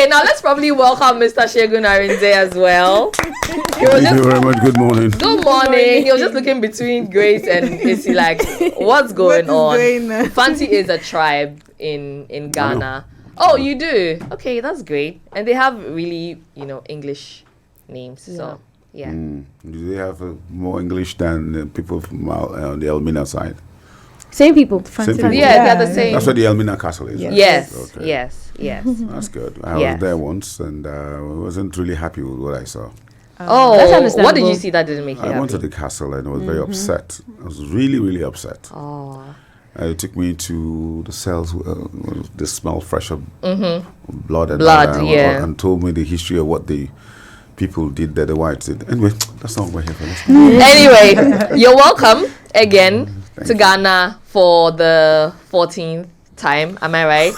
Okay, now let's probably welcome Mr. Segun Arinze as well. Thank you very much. Good morning. Good morning. He was just looking between Grace and Issy like, what's going on? Fancy is a tribe in Ghana. Oh, you do? Okay, that's great. And they have really, English names. So, yeah. Do they have more English than people from on the Elmina side? Same people. Same people. Yeah, they're the same. That's where the Elmina Castle is. Yes. Right? Okay. Yes. That's good. I was there once and I wasn't really happy with what I saw. That's understandable. What did you see that didn't make you happy? I went to the castle and I was very upset. I was really, really upset. It took me to the cells. They smell fresh of blood and told me the history of what the people did there, the whites did. Anyway, that's not what we're here for. Anyway, you're welcome again to Ghana for the 14th time. Am I right?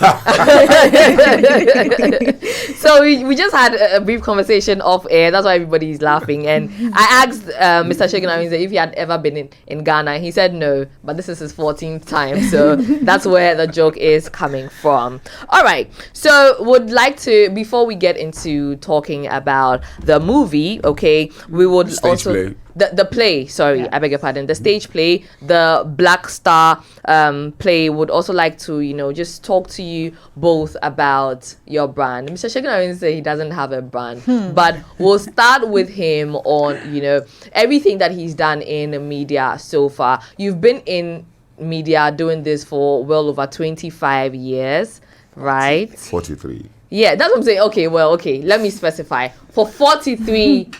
So we just had a brief conversation off air. That's why everybody's laughing. And I asked Mr. Segun Arinze if he had ever been in Ghana. He said no, but this is his 14th time. So that's where the joke is coming from. All right. So would like to, before we get into talking about the movie, okay, we would also... The play, I beg your pardon, the stage play, the Black Star play, would also like to, just talk to you both about your brand. Mr. Segun Arinze, he doesn't have a brand, but we'll start with him on, everything that he's done in media so far. You've been in media doing this for well over 25 years, right? 43. Yeah, that's what I'm saying. Okay, let me specify. For 43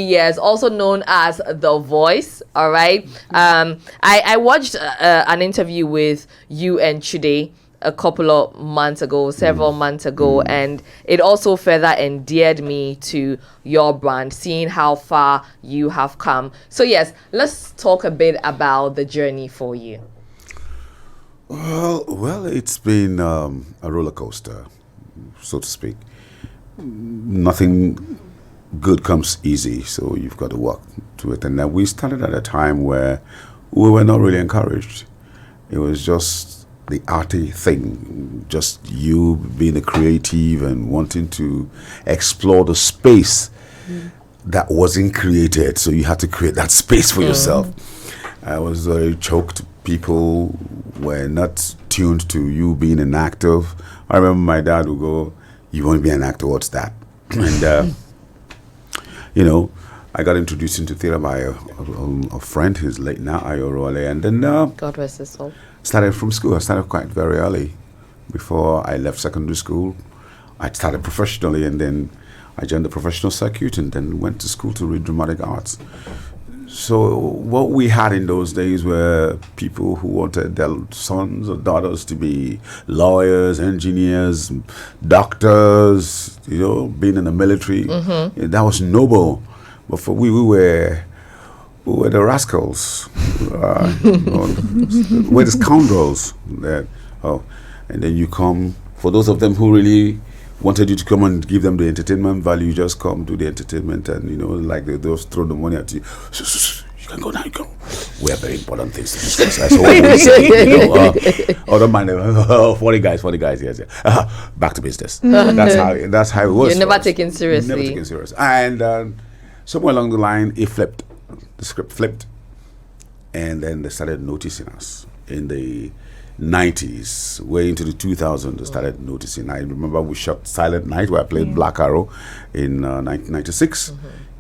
years, also known as The Voice, all right? I watched an interview with you and Chude a couple of months ago, several months ago, and it also further endeared me to your brand, seeing how far you have come. So yes, let's talk a bit about the journey for you. Well, it's been a roller coaster, so to speak. Nothing good comes easy, so you've got to work to it. And we started at a time where we were not really encouraged. It was just the arty thing, just you being a creative and wanting to explore the space that wasn't created. So you had to create that space for yourself. I was very choked. People were not tuned to you being an actor. I remember my dad would go, "You want to be an actor? What's that?" And I got introduced into theater by a friend who's late now, Ayorole, and then God rest his soul. Started from school. I started quite very early. Before I left secondary school, I started professionally, and then I joined the professional circuit, and then went to school to read dramatic arts. So what we had in those days were people who wanted their sons or daughters to be lawyers, engineers, doctors, being in the military. That was noble. But for we were the rascals. We're the scoundrels. And then you come, for those of them who really wanted you to come and give them the entertainment value, you just come do the entertainment and, they just throw the money at you. You can go now, you go. We have very important things to discuss. That's what we say. Don't mind them. 40 guys, yes. Back to business. That's how it was. You're never taken seriously. Never taken serious. And somewhere along the line, it flipped. The script flipped. And then they started noticing us in the 90s, way into the 2000s, they started noticing. I remember we shot Silent Night, where I played Black Arrow in 1996,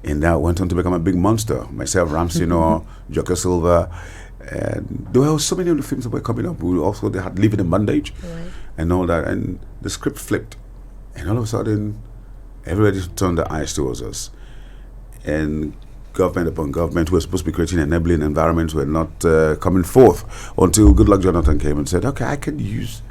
and that went on to become a big monster. Myself, Ramsey, Joker Silva, and there were so many of the films that were coming up. They had Living in Bondage, and all that, and the script flipped, and all of a sudden, everybody turned their eyes towards us, and government upon government who were supposed to be creating enabling environments were not coming forth until Goodluck Jonathan came and said, okay, I can use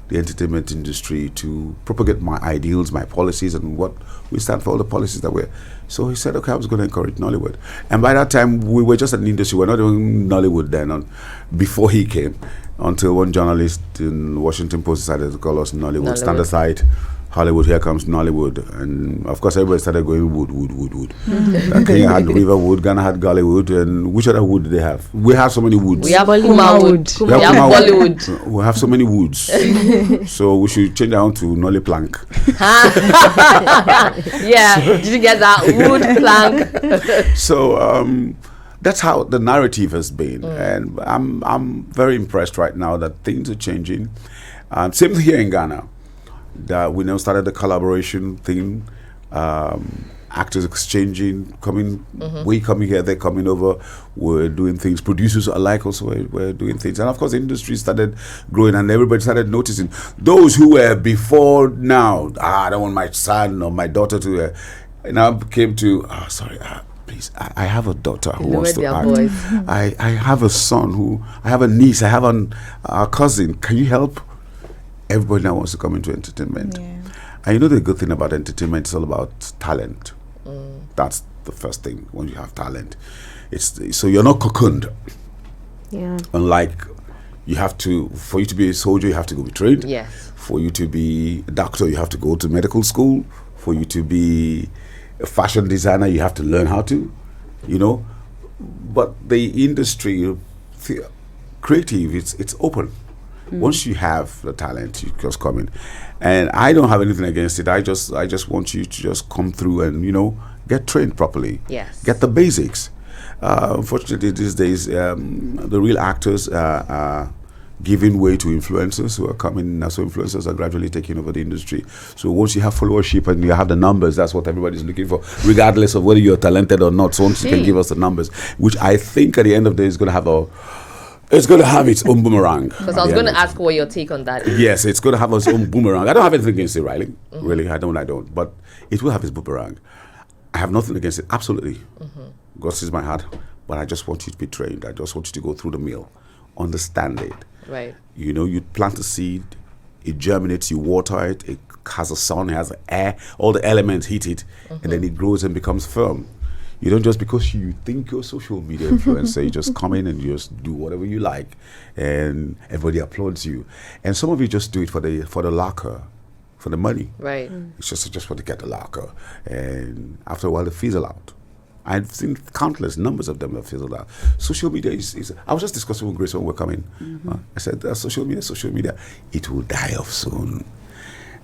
the entertainment industry to propagate my ideals, my policies, and what we stand for, all the policies that we're. So he said, okay, I was going to encourage Nollywood. And by that time, we were just an industry. We're not doing Nollywood then, before he came, until one journalist in Washington Post decided to call us Nollywood. Stand aside, Hollywood, here comes Nollywood. And of course, everybody started going wood. Kenya had Riverwood, Ghana had Gollywood, and which other wood do they have? We have so many woods. We have Wood. We have Bollywood. We have so many woods. So we should change down to Nolly Plank. Yeah, did you get that? Wood Plank. So that's how the narrative has been. And I'm very impressed right now that things are changing. Same thing here in Ghana. That we now started the collaboration thing, actors exchanging, we coming here, they're coming over, we're doing things, producers alike also we're doing things, and of course the industry started growing and everybody started noticing. Those who were before now, I don't want my son or my daughter to, now came to, please, I have a daughter who wants to act. I have a son I have a niece, I have a cousin, can you help? Everybody now wants to come into entertainment. Yeah. And you know the good thing about entertainment is all about talent. That's the first thing when you have talent. So you're not cocooned. Yeah. Unlike for you to be a soldier, you have to go be trained. Yes. For you to be a doctor, you have to go to medical school. For you to be a fashion designer, you have to learn how to, But the industry, creative, it's open. Once you have the talent, you just come in, and I don't have anything against it. I just want you to just come through and get trained properly. Yes. Get the basics. Unfortunately, these days, the real actors are giving way to influencers who are coming. So influencers are gradually taking over the industry. So once you have followership and you have the numbers, that's what everybody's looking for, regardless of whether you're talented or not. So once you can give us the numbers, which I think at the end of the day is going to have it's going to have its own boomerang. Because I was going to ask what your take on that is. Yes, it's going to have its own boomerang. I don't have anything against it, Riley. Really, I don't. But it will have its boomerang. I have nothing against it, absolutely. God sees my heart. But I just want you to be trained. I just want you to go through the mill. Understand it. Right. You plant a seed, it germinates, you water it, it has a sun, it has air, all the elements hit it, and then it grows and becomes firm. You don't just because you think you're a social media influencer, you just come in and you just do whatever you like, and everybody applauds you. And some of you just do it for the locker, for the money. Right. It's just for to get the locker, and after a while they fizzle out. I've seen countless numbers of them that fizzled out. Social media is I was just discussing with Grace when we're coming. I said, social media, it will die off soon.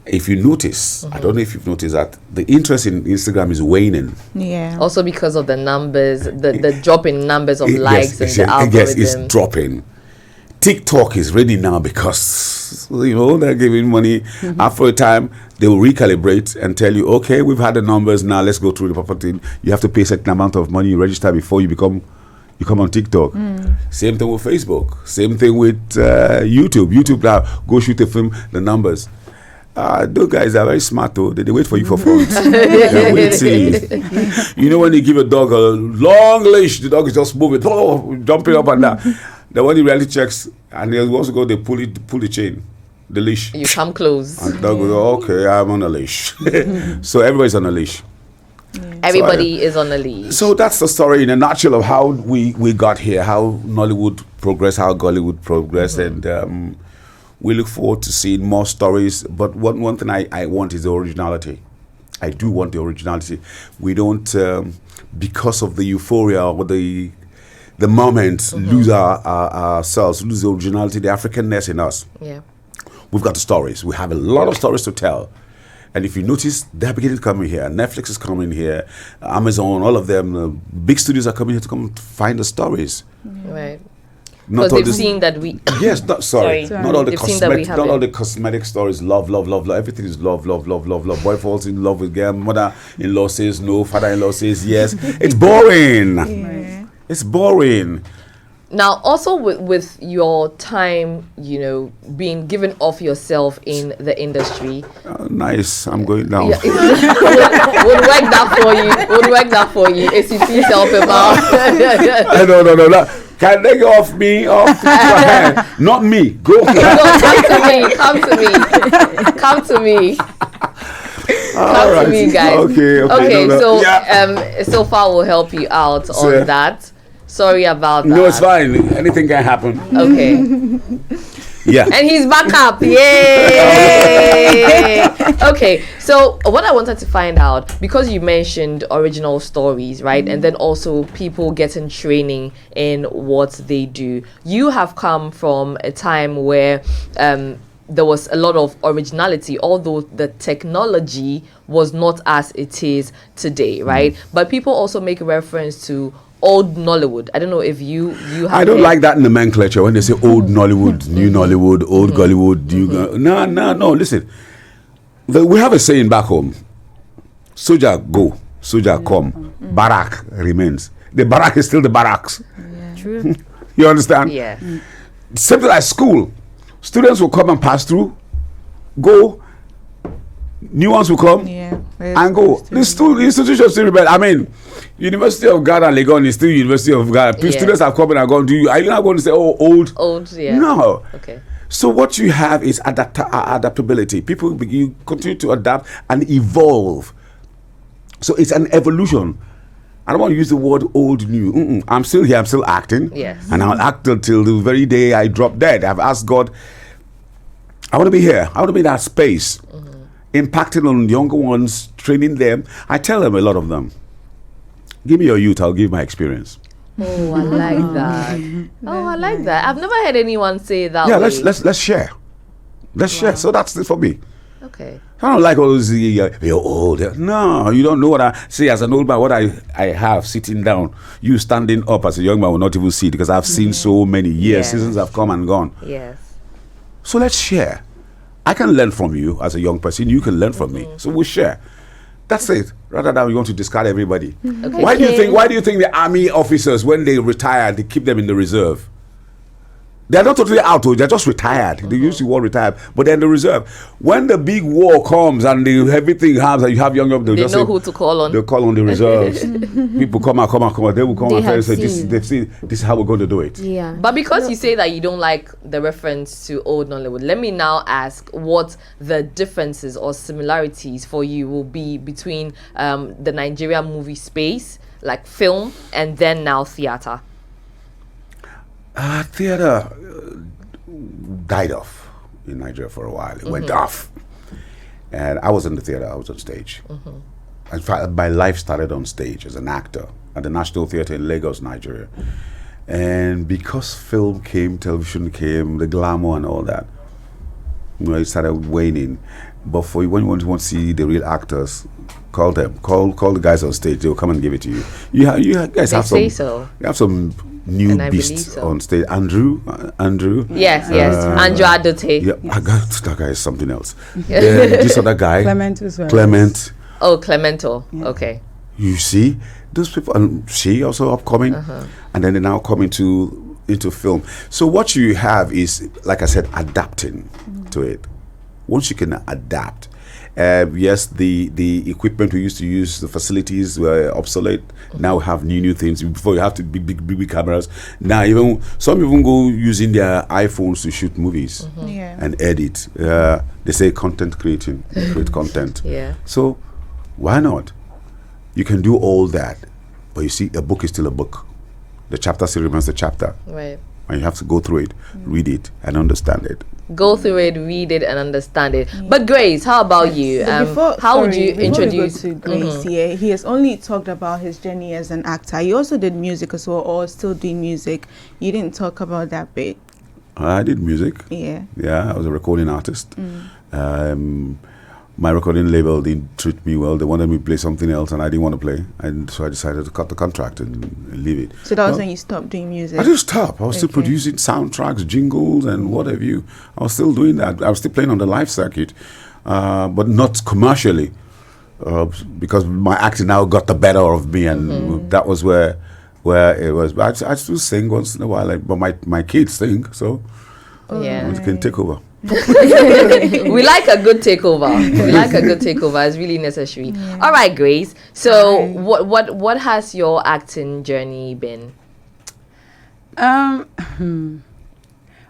If you notice, I don't know if you've noticed that the interest in Instagram is waning. Yeah. Also because of the numbers, the drop in numbers of likes and the algorithm. Yes, it's dropping. TikTok is ready now because, they're giving money. After a time, they will recalibrate and tell you, okay, we've had the numbers, now let's go through the proper thing. You have to pay a certain amount of money, you register before you come on TikTok. Same thing with Facebook. Same thing with YouTube. YouTube now, go shoot a film, the numbers. Those guys are very smart though. They wait for you for front. They're waiting. When you give a dog a long leash, the dog is just moving, jumping up and down. Then when he really checks and he wants to go, they pull the chain, the leash. You come close. And the dog goes, okay, I'm on a leash. So everybody's on a leash. Everybody is on a leash. So that's the story in a nutshell of how we got here, how Nollywood progressed, how Gollywood progressed, and we look forward to seeing more stories. But one thing I want is the originality. I do want the originality. We don't, because of the euphoria or the moment, lose ourselves, lose the originality, the Africanness in us. Yeah. We've got the stories. We have a lot of stories to tell. And if you notice, they're beginning to come in here. Netflix is coming here. Amazon, all of them. Big studios are coming here to come find the stories. Right. Not because they've seen that we... Yes, sorry. Not all the cosmetic stories. Love. Everything is love. Boy falls in love with girl. Mother-in-law says no. Father-in-law says yes. It's boring. Yeah. It's boring. Now, also with your time, being given off yourself in the industry. Nice. I'm going down. Yeah, would work that for you. ACT self-empowerment. No. Can they go off me? Not me. Go. Come to me. Come to me, guys. Okay. So far we'll help you out on that. Sorry about that. No, it's fine. Anything can happen. Okay. Yeah. And he's back up. Yay! Okay, so what I wanted to find out, because you mentioned original stories, right? And then also people getting training in what they do. You have come from a time where there was a lot of originality, although the technology was not as it is today, right? But people also make reference to old Nollywood. I don't know if you have. I don't like that nomenclature when they say old Nollywood, new Nollywood, old Gollywood. No. Listen, we have a saying back home: "Soldier go, soldier come, barrack remains." The barrack is still the barracks. True. You understand? Yeah. Something like school. Students will come and pass through, go. New ones will come and go. The institution still remain. I mean, University of Ghana, Legon is still University of Ghana. Students have come and gone. Are you not going to say, oh, old? Old, yeah. No. Okay. So what you have is adaptability. People you continue to adapt and evolve. So it's an evolution. I don't want to use the word old, new. I'm still here. I'm still acting. Yes. And I'll act until the very day I drop dead. I've asked God, I want to be here. I want to be in that space. Impacting on younger ones, training them. I tell them, a lot of them, give me your youth, I'll give my experience. Oh, I like that. Oh, I like that. I've never heard anyone say that. Yeah, way. let's share. Let's share. So that's it for me. Okay. I don't like all those, you're old. No, you don't know what I see as an old man, what I have sitting down. You standing up as a young man will not even see it, because I've seen so many years, seasons have come and gone. Yes. So let's share. I can learn from you as a young person. You can learn from me. So we'll share. That's it. Rather than we want to discard everybody. Okay. Why do you think the army officers, when they retire, they keep them in the reserve? They're not totally out, they're just retired. They use the word retired, but they're in the reserve. When the big war comes and everything happens, and you have young, they just know who to call on. They'll call on the reserves. People come out. They will come and say, they've seen, this is how we're going to do it. Yeah. But because you say that you don't like the reference to old Nollywood, let me now ask what the differences or similarities for you will be between the Nigerian movie space, like film, and then now theater. Theater died off in Nigeria for a while. It went off. And I was in the theater, I was on stage. In fact, my life started on stage as an actor at the National Theatre in Lagos, Nigeria. And because film came, television came, the glamour and all that, it started waning. But for when you want to see the real actors, call them. Call the guys on stage. They'll come and give it to you. You guys have some. So. You have some new beasts on stage. Andrew. Yes. Andrew Adote. Yeah, I got that guy is something else. This other guy, Clement as well. Clement. Oh, Clemento. Yeah. Okay. You see, those people, and she also upcoming, and then they're now coming into film. So what you have is, like I said, adapting to it. Once you can adapt, yes, the equipment we used to use, the facilities were obsolete. Now we have new things. Before you have to big cameras. Now some even go using their iPhones to shoot movies and edit. They say content creating, create content. Yeah. So why not? You can do all that, but you see, a book is still a book. The chapter still remains the chapter. Right. And you have to go through it, read it, and understand it. Go through it, read it, and understand it. But Grace, how about you? How would you introduce? Before we go to Grace here, he has only talked about his journey as an actor. You also did music as well, or still doing music. You didn't talk about that bit. I did music. Yeah. Yeah, I was a recording artist. My recording label didn't treat me well. They wanted me to play something else, and I didn't want to play. And so I decided to cut the contract and leave it. So that was when you stopped doing music? I didn't stop. I was still producing soundtracks, jingles, and what have you. I was still doing that. I was still playing on the live circuit, but not commercially, because my acting now got the better of me, and that was where it was. But I still sing once in a while, but my kids sing, so you can take over. We like a good takeover. It's really necessary. All right, Grace. So what has your acting journey been?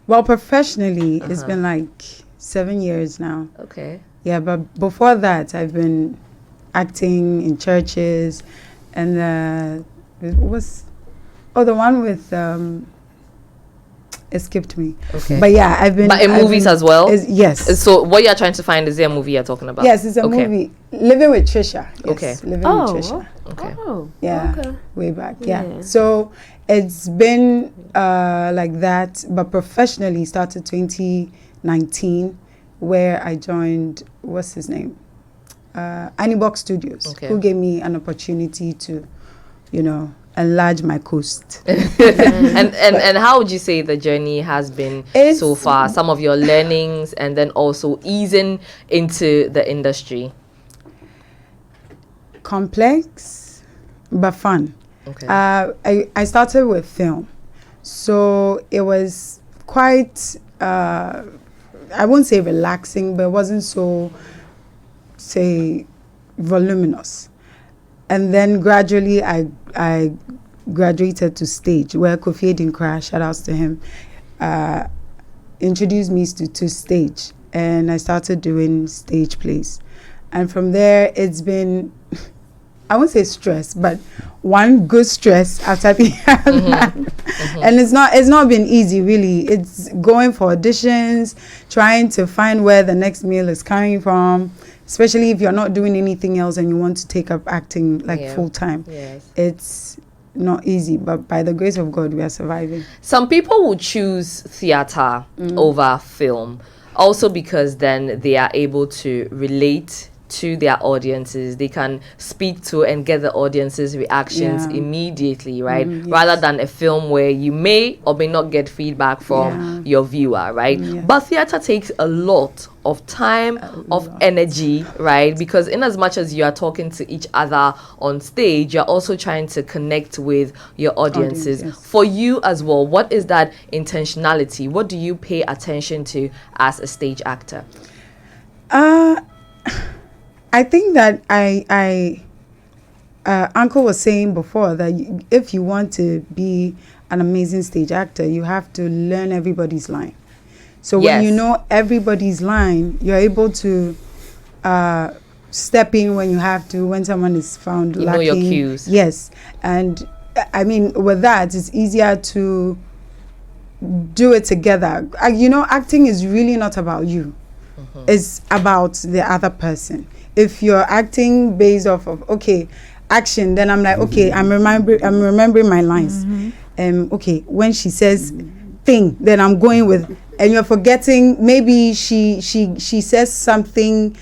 Well, professionally, it's been like 7 years now. Okay. Yeah, but before that, I've been acting in churches, and it was the one with escaped me. Okay. But yeah, I've been. But in movies as well? Yes. So what you're trying to find, is there a movie you're talking about? Yes, it's a movie. Living with Trisha. Yes, Okay. Living with Trisha. Okay. Oh. Yeah. Okay. Way back. Yeah. So it's been like that, but professionally started 2019, where I joined. What's his name? Anibox Studios, who gave me an opportunity to, enlarge my coast. and how would you say the journey has been so far? Some of your learnings, and then also easing into the industry. Complex, but fun. Okay. I started with film, so it was quite. I won't say relaxing, but it wasn't so, say, voluminous. And then gradually I graduated to stage, where Kofi Edinkra, shout outs to him, introduced me to stage, and I started doing stage plays. And from there, it's been, I won't say stress, but one good stress after the other. And it's not been easy, really. It's going for auditions, trying to find where the next meal is coming from, especially if you're not doing anything else and you want to take up acting full time. Yes. It's not easy, but by the grace of God, we are surviving. Some people would choose theater over film, also because then they are able to relate to their audiences. They can speak to and get the audience's reactions immediately, right? Yes. Rather than a film where you may or may not get feedback from your viewer, right? But theater takes a lot of time, of energy, right? Because in as much as you are talking to each other on stage, you're also trying to connect with your audiences. For you as well, what is that intentionality? What do you pay attention to as a stage actor? I think that Uncle was saying before that if you want to be an amazing stage actor, you have to learn everybody's line. So when you know everybody's line, you're able to step in when you have to, when someone is found lacking. You know your cues. Yes. And I mean, with that, it's easier to do it together. Acting is really not about you. It's about the other person. If you're acting based off of action, then I'm like, I'm remembering my lines. Okay, when she says thing, then I'm going with, and you're forgetting, maybe she says something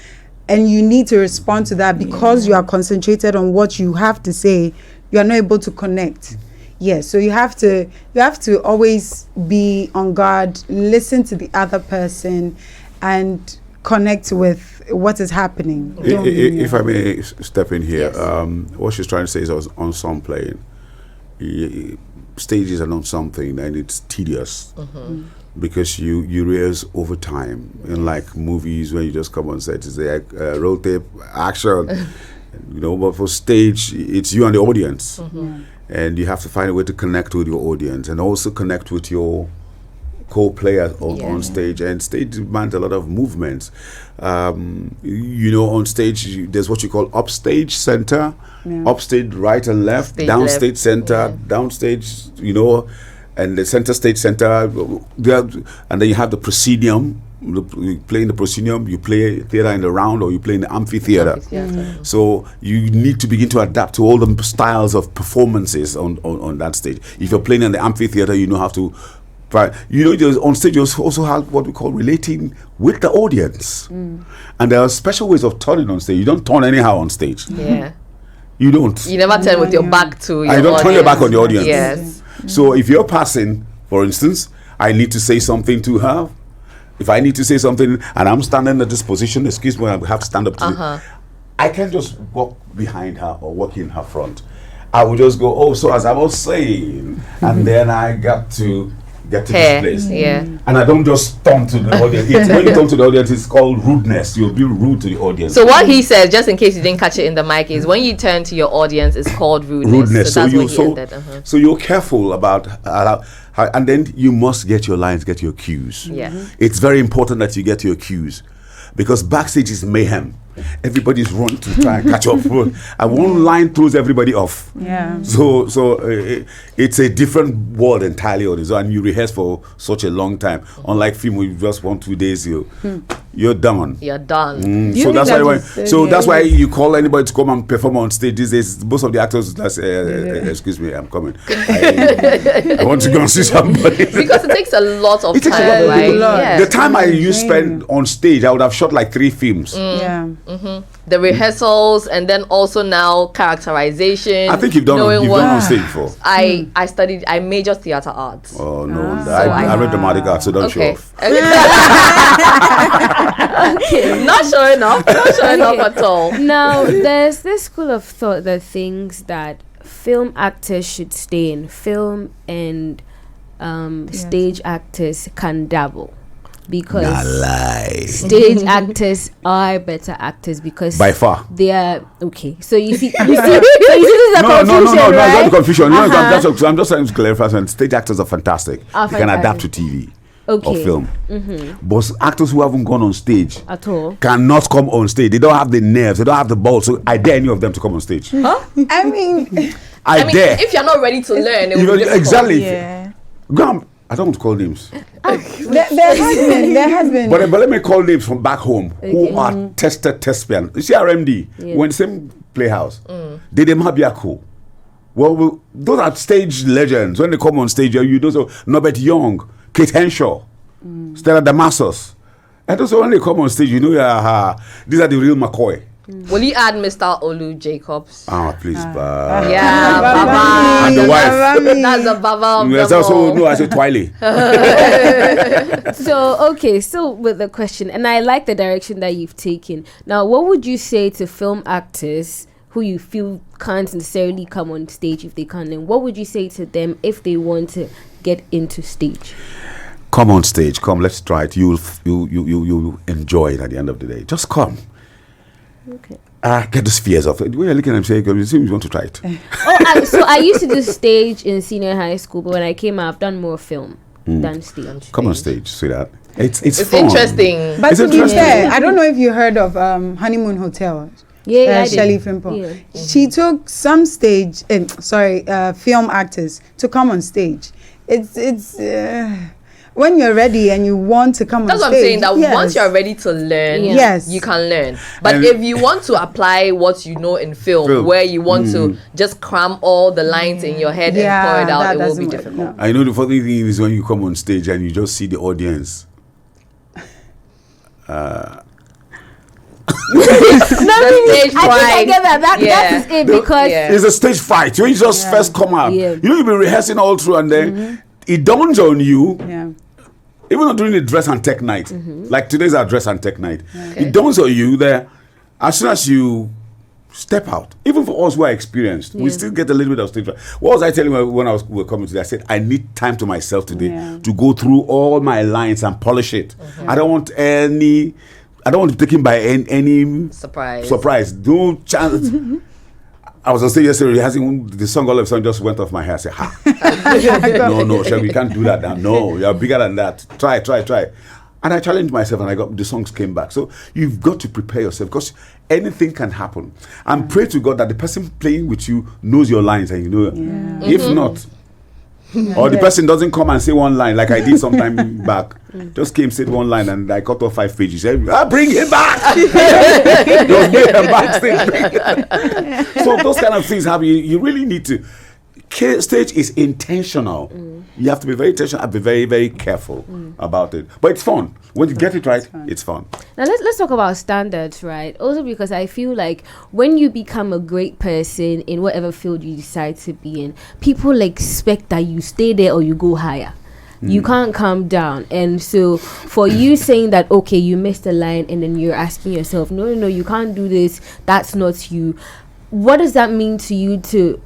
and you need to respond to that because you are concentrated on what you have to say. You are not able to connect. Yes, so you have to always be on guard, listen to the other person, and connect with what is happening. If I may step in here, what she's trying to say is ensemble playing. Stages are not something, and it's tedious because you rehearse over time. In like movies, when you just come on set, it's like roll tape, action. But for stage, it's you and the audience, and you have to find a way to connect with your audience and also connect with your co-player on stage. And stage demands a lot of movements. On stage there's what you call upstage center, upstage right and left, downstage center, downstage, and the center stage center, and then you have the proscenium. You play in the proscenium, you play theater in the round, or you play in the amphitheater. So you need to begin to adapt to all the styles of performances on that stage. If you're playing in the amphitheater, you know how to. But on stage you also have what we call relating with the audience, and there are special ways of turning on stage. You don't turn anyhow on stage. You don't. You never turn with your back to your I don't audience. turn your back on the audience. Yes. So if you're passing, for instance, I need to say something to her. If I need to say something and I'm standing at this position, excuse me, I have to stand up to I can't just walk behind her or walk in her front. I will just go, so as I was saying, and then I got to this place. And I don't just turn to the audience. When you turn to the audience, it's called rudeness. You'll be rude to the audience. So what he said, just in case you didn't catch it in the mic, is when you turn to your audience, it's called rudeness. So that's what he ended. So you're careful about how, and then you must get your lines, get your cues. Yeah. It's very important that you get your cues, because backstage is mayhem. everybody's run to try and catch up. And one line throws everybody off. Yeah. So it's a different world entirely on its own, and you rehearse for such a long time. Unlike film, where you just 1-2 days, you're done. You're done. So that's why you call anybody to come and perform on stage these days. Most of the actors excuse me, I'm coming. I want to go and see somebody. Because it takes a lot of It takes a time, lot of right? lot. Yeah. The time I used spend on stage, I would have shot like 3 films. Yeah. The rehearsals, and then also now characterization. I think you've done on stage before. I majored theater arts. Oh no, I read dramatic art, so don't show off. Not showing off at all. Now, there's this school of thought that thinks that film actors should stay in film and stage actors can dabble. Because stage actors are better actors because by far they are okay. So you see, this is a confusion, no, right? not confusion. I'm just trying to clarify. Stage actors are fantastic. They can adapt to TV or film. But actors who haven't gone on stage At all. cannot come on stage. They don't have the nerves. They don't have the balls. So I dare any of them to come on stage. Huh? I mean, I dare. If you're not ready to learn, it will be difficult. Exactly. yeah. Go on. I don't want to call names. There has been. But let me call names from back home who are tested thespian. You see RMD, when the same playhouse, they might be a cool. Well, those are stage legends. When they come on stage, you know, so Norbert Young, Kate Henshaw, Stella Damasus. And also when they come on stage, you know, these are the real McCoy. Will you add Mr. Olu Jacobs? Please, Yeah, Baba. And the wife. That's a Baba of There's them also, all. no, I said Twiley. So with the question, and I like the direction that you've taken. Now, what would you say to film actors who you feel can't necessarily come on stage if they can? And what would you say to them if they want to get into stage? Come on stage. Come, let's try it. You'll enjoy it at the end of the day. Just come. Okay. Get the fears off. The way you're looking at him saying, you want to try it. So I used to do stage in senior high school, but when I came out, I've done more film than stage. Come on stage, sweetheart. It's fun. Interesting. But It's to be interesting. fair, I don't know if you heard of Honeymoon Hotel. Yeah, I did. Shelley Fimple. Yeah. She took some film actors to come on stage. It's when you're ready and you want to come That's on what stage. I'm saying, that once you're ready to learn, Yes. you can learn. But And if you want to apply what you know in film, where you want to just cram all the lines in your head and pour it out, that it will doesn't be work, difficult. no. I know the funny thing is when you come on stage and you just see the audience. The stage I think I fright. get that. That Yeah. is it because It's a stage fight. When you just first come out, Yeah. you know you've been rehearsing all through, and then it dawns on you. Yeah. Even during the dress and tech night, like today's our dress and tech night, it dawns on you that as soon as you step out, even for us who are experienced, we still get a little bit of stage fright. What was I telling you when we were coming today? I said, I need time to myself today to go through all my lines and polish it. I don't want to be taken by any surprise. No chance. I was on stage yesterday rehearsing the song. All of a sudden just went off my hair. I said, ha. No, Shem, we can't do that now. No, you're bigger than that. Try. And I challenged myself and the songs came back. So you've got to prepare yourself because anything can happen. And pray to God that the person playing with you knows your lines and you know. If not, or the person doesn't come and say one line like I did some time back. Just came, said one line, and I cut off 5 pages. Said, bring him back! Don't get him backstage. So those kind of things happen. You really need to. Stage is intentional. You have to be very intentional and be very, very careful about it. But it's fun. When you get it right, it's fun. Now let's talk about standards, right? Also because I feel like when you become a great person in whatever field you decide to be in, people expect that you stay there or you go higher. You can't calm down. And so for you saying that, okay, you missed a line and then you're asking yourself, no, you can't do this. That's not you. What does that mean to you to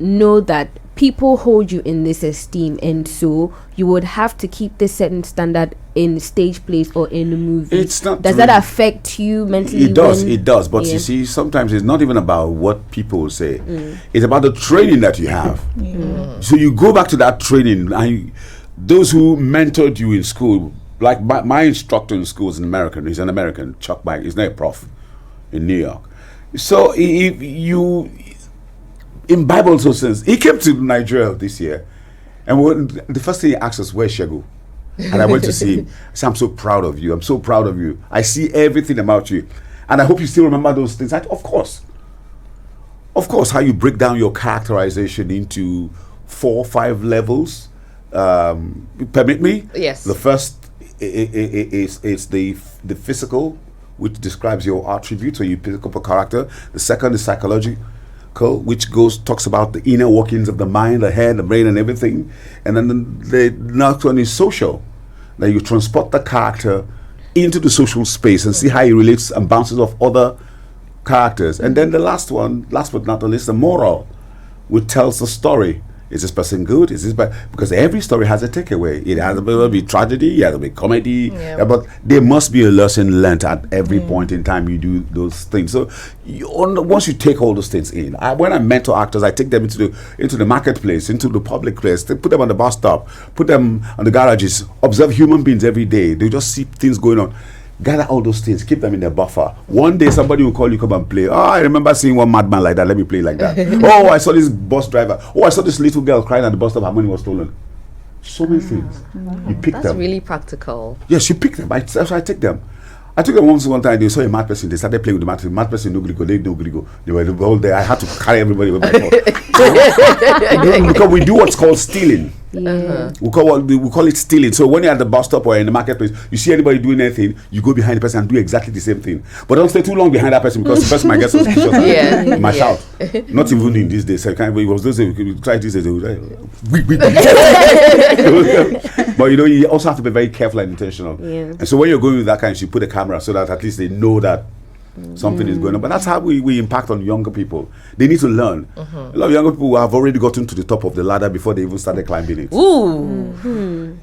know that people hold you in this esteem, and so you would have to keep this certain standard in stage plays or in the movie? It's not. Does that affect you mentally? It does. But you see, sometimes it's not even about what people say. It's about the training that you have. So you go back to that training, and those who mentored you in school, like my instructor in school is an American. He's an American, Chuck Mike. He's not a prof. in New York. So you, in Bible sense, he came to Nigeria this year, and the first thing he asked us, "Where's Segun?" And I went to see him. I said, "I'm so proud of you. I'm so proud of you. I see everything about you, and I hope you still remember those things." Of course, how you break down your characterization into 4 or 5 levels. Permit me? Yes. The first is the physical, which describes your attributes or your physical character. The second is psychological, which talks about the inner workings of the mind, the head, the brain, and everything. And then the next one is social. That you transport the character into the social space and see how it relates and bounces off other characters. And then the last one, last but not the least, the moral, which tells the story. Is this person good? Is this bad? Because every story has a takeaway. It has to be tragedy, it has to be comedy, but there must be a lesson learned at every point in time you do those things. So once you take all those things in, when I mentor actors, I take them into the marketplace, into the public place, put them on the bus stop, put them on the garages, observe human beings every day. They just see things going on. Gather all those things, keep them in their buffer. One day somebody will call you, come and play. Oh, I remember seeing one madman like that. Let me play like that. Oh, I saw this bus driver. Oh, I saw this little girl crying at the bus stop. Her money was stolen. So many things. You pick them. That's really practical. Yes, you pick them. I take them. I took them one time. They saw a mad person. They started playing with the mad person. No grigo. They no grigo. They were the whole day. I had to carry everybody with my phone. Because we do what's called stealing. We call it stealing. So when you're at the bus stop or in the marketplace, you see anybody doing anything, you go behind the person and do exactly the same thing. But don't stay too long behind that person because the person might get suspicious. You might shout. Not even in these days. It was those days we could try these days. But you also have to be very careful and intentional. And so when you're going with that kind, you put a camera so that at least they know that something is going on. But that's how we impact on younger people. They need to learn. A lot of younger people have already gotten to the top of the ladder before they even started climbing it. No,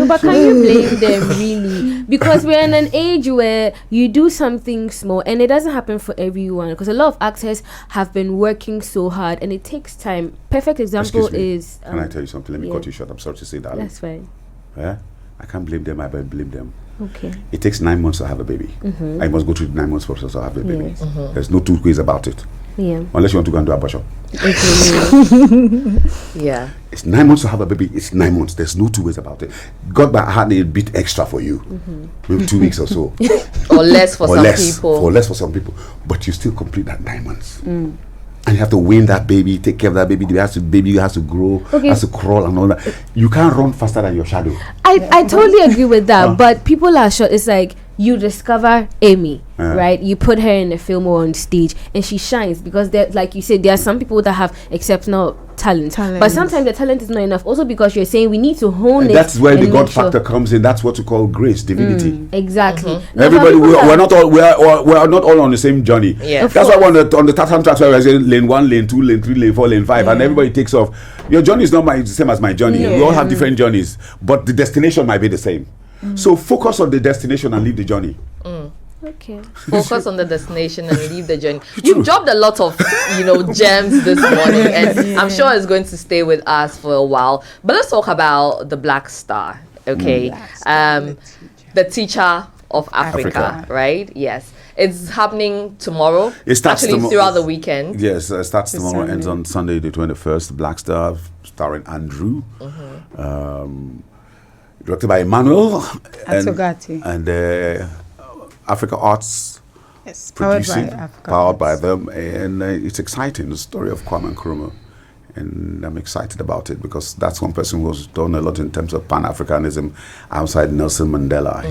but can you blame them really? Because we're in an age where you do something small and it doesn't happen for everyone. Because a lot of actors have been working so hard and it takes time. Perfect example is... Can I tell you something? Let me cut you short. I'm sorry to say that. That's fine. Yeah? I can't blame them. I blame them. Okay. It takes 9 months to have a baby. I must go through the 9 months process to have a baby. There's no two ways about it. Unless you want to go and do abortion. It's 9 months to have a baby. It's 9 months. There's no two ways about it. God might have a bit extra for you, maybe 2 weeks or so, or less for some people. But you still complete that 9 months. And you have to wean that baby, take care of that baby. The baby has to grow, has to crawl and all that. You can't run faster than your shadow. I totally agree with that. But people are sure it's like you discover Amy, right? You put her in a film or on stage and she shines because like you said, there are some people that have exceptional talent. But sometimes the talent is not enough. Also because you're saying we need to hone it. That's where the God factor comes in. That's what you call grace, divinity. Exactly. Everybody, we're not all on the same journey. That's why on the Tatam tracks where I say lane 1, lane 2, lane 3, lane 4, lane 5, and everybody takes off. Your journey is not the same as my journey. We all have different journeys, but the destination might be the same. So focus on the destination and leave the journey. Okay. Focus on the destination and leave the journey. You've dropped a lot of, gems this morning, and I'm sure it's going to stay with us for a while. But let's talk about the Black Star, okay? The teacher of Africa, right? Yes. It's happening tomorrow. It starts throughout the weekend. Yes, it starts tomorrow, ends on Sunday the 21st. Black Star, starring Andrew. Directed by Emmanuel and Africa Arts, powered by them, and it's exciting. The story of Kwame Nkrumah, and I'm excited about it because that's one person who's done a lot in terms of Pan-Africanism outside Nelson Mandela.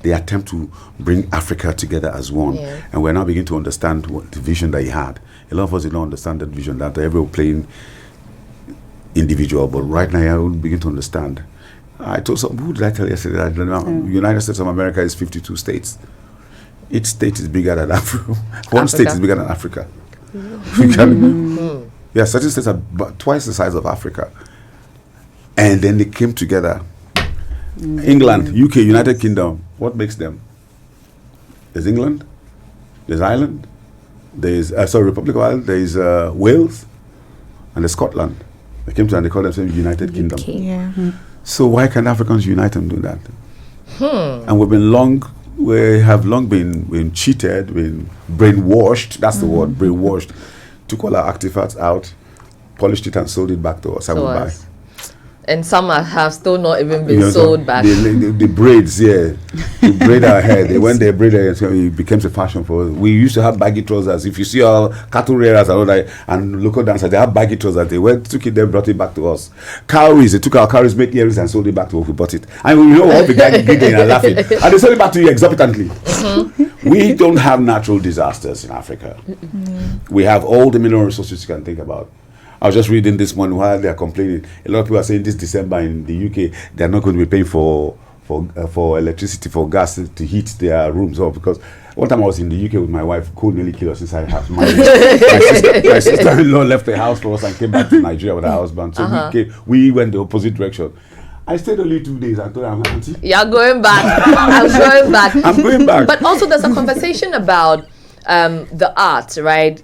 The attempt to bring Africa together as one, and we're now beginning to understand what the vision that he had. A lot of us did not understand that vision, that everyone playing individual, but right now I will begin to understand. I told some, who did I tell yesterday that the United States of America is 52 states. Each state is bigger than Africa. One state is bigger than Africa. Certain states are twice the size of Africa. And then they came together. England, UK, United Kingdom. What makes them? There's England, there's Ireland, there's Republic of Ireland, there's Wales, and there's Scotland. They came together and they called themselves United Kingdom. So why can't Africans unite and do that? And we've been long we have long been cheated, been brainwashed. That's the word, brainwashed. Took all our artifacts out, polished it and sold it back to us. I would buy. And some have still not even been sold back. The braids, yeah. They braid our hair. When they braid it, it becomes a fashion for us. We used to have baggy trousers. If you see our cattle rearers and all that, and local dancers, they have baggy trousers. They took it, they brought it back to us. Cowries, they took our cowries, made earrings and sold it back to us. We bought it. And we all began giggling and laughing. And they sold it back to you exorbitantly. We don't have natural disasters in Africa. We have all the mineral resources you can think about. I was just reading this morning while they are complaining. A lot of people are saying this December in the UK they are not going to be paying for electricity, for gas to heat their rooms up, because one time I was in the UK with my wife, cold nearly killed us inside house. My sister-in-law left the house for us and came back to Nigeria with her husband. So we went the opposite direction. I stayed only 2 days. I told her, Auntie, you're going back. I'm going back. I'm going back. But also there's a conversation about the art, right?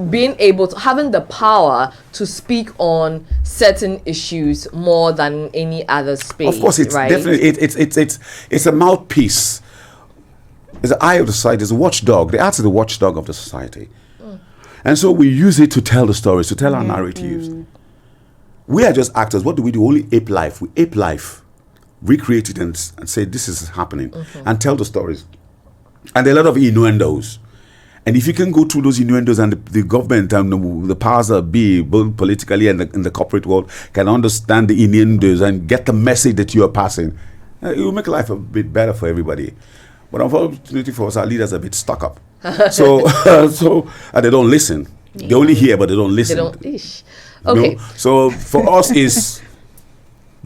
Being able to, having the power to speak on certain issues more than any other space. Of course, it's right? definitely it's a mouthpiece. It's the eye of the society. It's a watchdog. The art is the watchdog of the society, and so we use it to tell the stories, to tell our narratives. We are just actors. What do? We only ape life. We ape life, recreate it, and say this is happening, and tell the stories. And there are a lot of innuendos. And if you can go through those innuendos, and the government and the powers that be, both politically and in the corporate world, can understand the innuendos and get the message that you are passing, it will make life a bit better for everybody. But unfortunately for us, our leaders are a bit stuck up. so and they don't listen. They only hear, but they don't listen. They don't. Ish. Okay. No? So for us is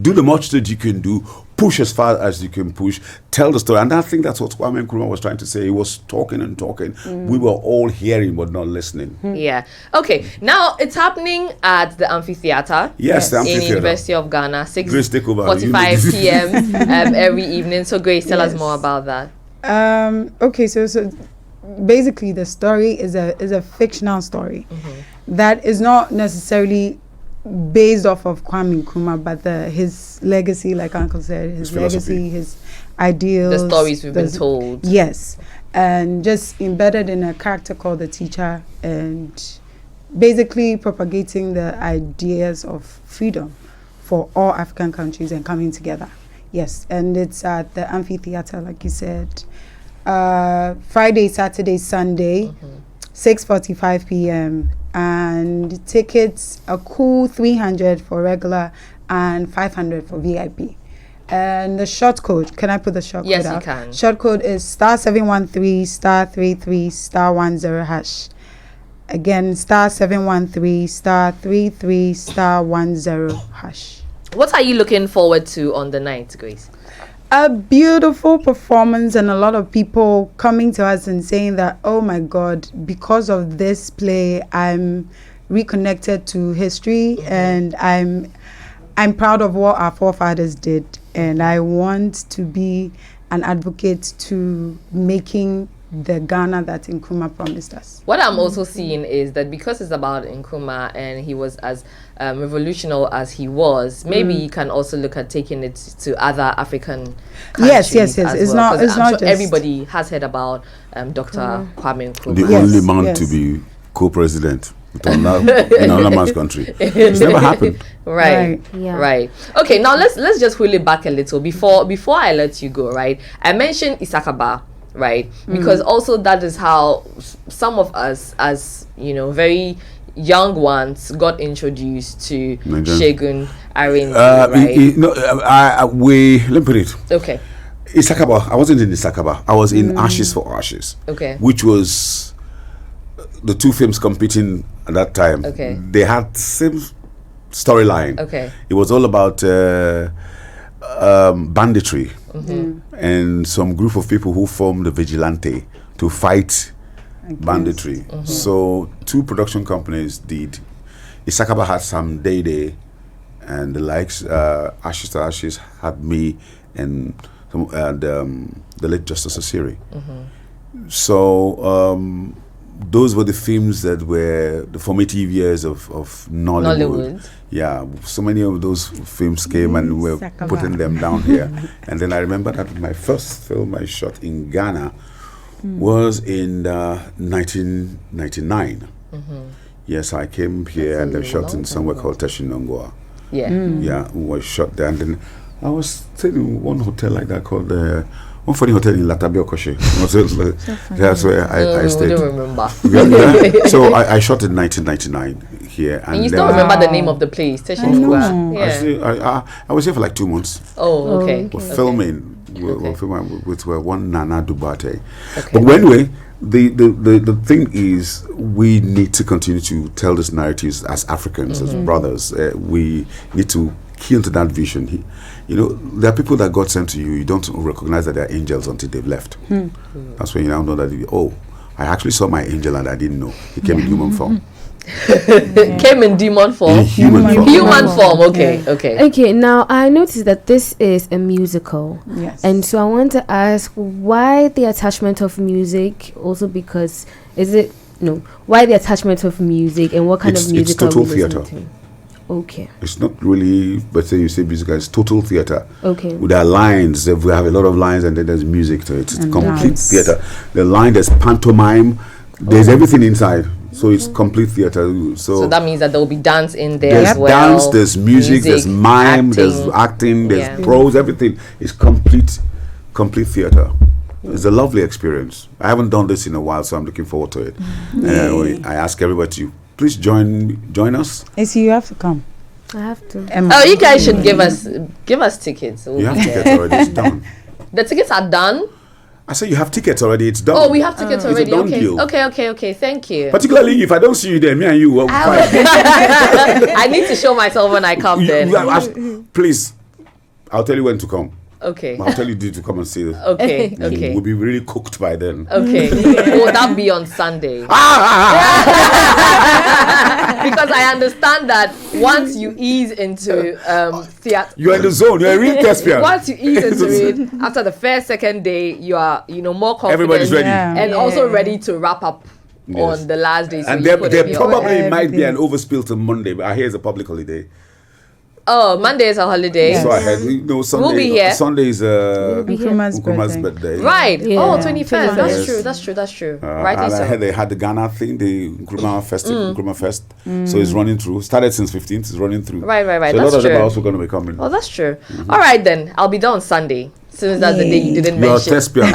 do the much that you can do, push as far as you can push, tell the story. And I think that's what Kwame Nkrumah was trying to say. He was talking and talking. We were all hearing but not listening. Yeah. Okay. Now it's happening at the amphitheater. Yes, the in amphitheater. University of Ghana, Grace, take over. 6:45 p.m. Every evening. So Grace, tell us more about that. Okay, so basically the story is a fictional story that is not necessarily based off of Kwame Nkrumah, but his legacy, like Uncle said, his legacy, his ideals, the stories we've been told. Yes, and just embedded in a character called the teacher, and basically propagating the ideas of freedom for all African countries and coming together. Yes, and it's at the amphitheater, like you said, Friday, Saturday, Sunday, 6:45 p.m. And tickets are cool 300 for regular and 500 for VIP. And the short code, can I put the short code out? Yes, you can. Short code is *713 *33 *10#. Again, *713 *33 *10#. What are you looking forward to on the night, Grace? A beautiful performance, and a lot of people coming to us and saying that, oh my God, because of this play, I'm reconnected to history, and I'm proud of what our forefathers did, and I want to be an advocate to making the Ghana that Nkrumah promised us. What I'm also seeing is that because it's about Nkrumah and he was as revolutionary as he was, maybe you can also look at taking it to other African countries. Yes. It's not I'm sure just everybody has heard about Dr. Kwame Nkrumah. The only man to be co-president in another man's country. It's never happened. Right. Yeah. Right. Okay, now let's just pull it back a little before I let you go, right? I mentioned Isakaba, right? Because also that is how some of us, as very young ones, got introduced to Segun Arinze, right? Let me put it. Okay. Isakaba, I wasn't in Isakaba. I was in Ashes for Ashes. Okay. Which was the two films competing at that time. Okay. They had same storyline. Okay. It was all about banditry and some group of people who formed a vigilante to fight banditry. So two production companies did. Isakaba had Sam Dede and the likes. Ashes to Ashes had me and the late Justice Asiri. So those were the films that were the formative years of Nollywood. Nollywood. Yeah, so many of those films came and we were Sakaba. putting them down here. And then I remember that my first film I shot in Ghana was in 1999. Yes, I came here and I shot in somewhere called Teshinongwa. Yeah. Yeah, was shot there. And then I was staying in one hotel like that called one funny hotel in Latabia Okoshe. That's where I stayed. I don't remember. Yeah. So I shot in 1999 here. And you still remember the name of the place, Teshinongwa? Yeah. I was here for like 2 months. Oh, okay. We're filming. We're filming with one Nana Dubate. Okay. But anyway, the thing is, we need to continue to tell these narratives as Africans, as brothers. We need to key into that vision. There are people that God sent to you. You don't recognize that they're angels until they've left. That's when you now know that, I actually saw my angel and I didn't know. He came in human form. Came in demon form. In human form. Human form. Okay. Okay, now I noticed that this is a musical. Yes. And so I want to ask why the attachment of music, also because why the attachment of music and what kind of music it's total are we listening theater. to? Okay. It's not really, but say you say musical, it's total theater. Okay. With our lines, we have a lot of lines and then there's music to it. It's And complete dance. theater. The line, there's pantomime, there's everything inside. So it's complete theater. So that means that there will be dance in there there's as well. dance, there's music, there's mime, there's acting, there's Yeah. prose, everything. It's complete theater. It's a lovely experience. I haven't done this in a while, so I'm looking forward to it. I ask everybody to please join us. AC, you have to come. I have to. Emma. Oh, you guys should give us tickets. We'll You have be there. tickets already. It's done. The tickets are done. I say you have tickets already. It's done. Oh, we have tickets It's a already. done deal. Okay. Thank you. Particularly if I don't see you there, me and you. Well, fine. I need to show myself when I come then. Please, I'll tell you when to come. Okay. I'll tell you to come and see it. Okay. We'll be really cooked by then. Okay. Will that be on Sunday? Because I understand that once you ease into theatre, You're in the zone. You're a real thespian. once you ease into it, after the first, second day, you are more confident. Everybody's ready. Yeah. And also ready to wrap up Yes. on the last day. So And you there put in your- probably might be an overspill to Monday, but I hear it's a public holiday. Oh, Monday is a holiday. Yes. So I heard, Sunday, We'll be here. Sunday is Nkrumah's Nkrumah's birthday. birthday. Right. Yeah. Oh, 21st. Yes. That's true. And Rightly I so. heard they had the Ghana thing, the Nkrumah Fest. So it's running through. Started since 15th, it's running through. Right. So a lot That's of them true. are also going to be coming. Oh, that's true. All right, then. I'll be there on Sunday. Since that's the day you didn't You're a mention. thespian.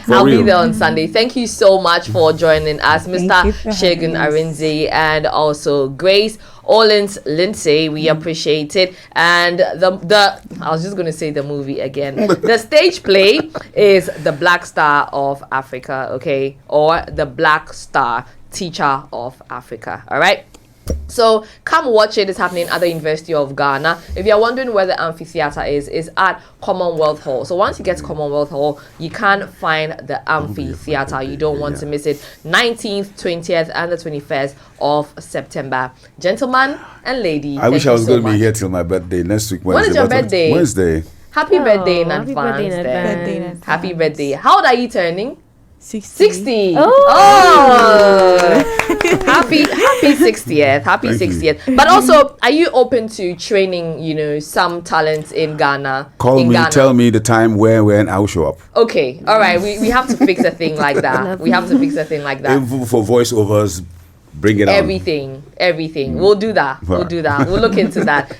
For I'll real. be there on Sunday. Thank you so much for joining us, Mr. you for Segun having us. Arinze and also Grace Orleans-Lindsey. We appreciate it. And the I was just going to say the movie again. The stage play is The Black Star of Africa, okay? Or The Black Star Teacher of Africa, all right? So come watch it. It's happening at the University of Ghana. If you're wondering where the amphitheater is at Commonwealth Hall. So once you get to Commonwealth Hall, you can find the amphitheater. You don't want to miss it. 19th, 20th, and the 21st of September. Gentlemen and ladies, I wish I was going to be here till my birthday next week. Wednesday. When is your But birthday? Wednesday. Happy birthday in happy advance. birthday in then. advance. Birthday in advance. Happy birthday. How old are you turning? 60. Oh. Happy 60th. Happy Thank you. 60th. But also, are you open to training, some talents in Ghana? Call in me, Ghana? tell me the time, where, when I will show up. Okay. All right. We have to fix a thing like that. We have to fix a thing like that. Even for voiceovers, bring it on. Everything. We'll do that. We'll Right. do that. We'll look into that.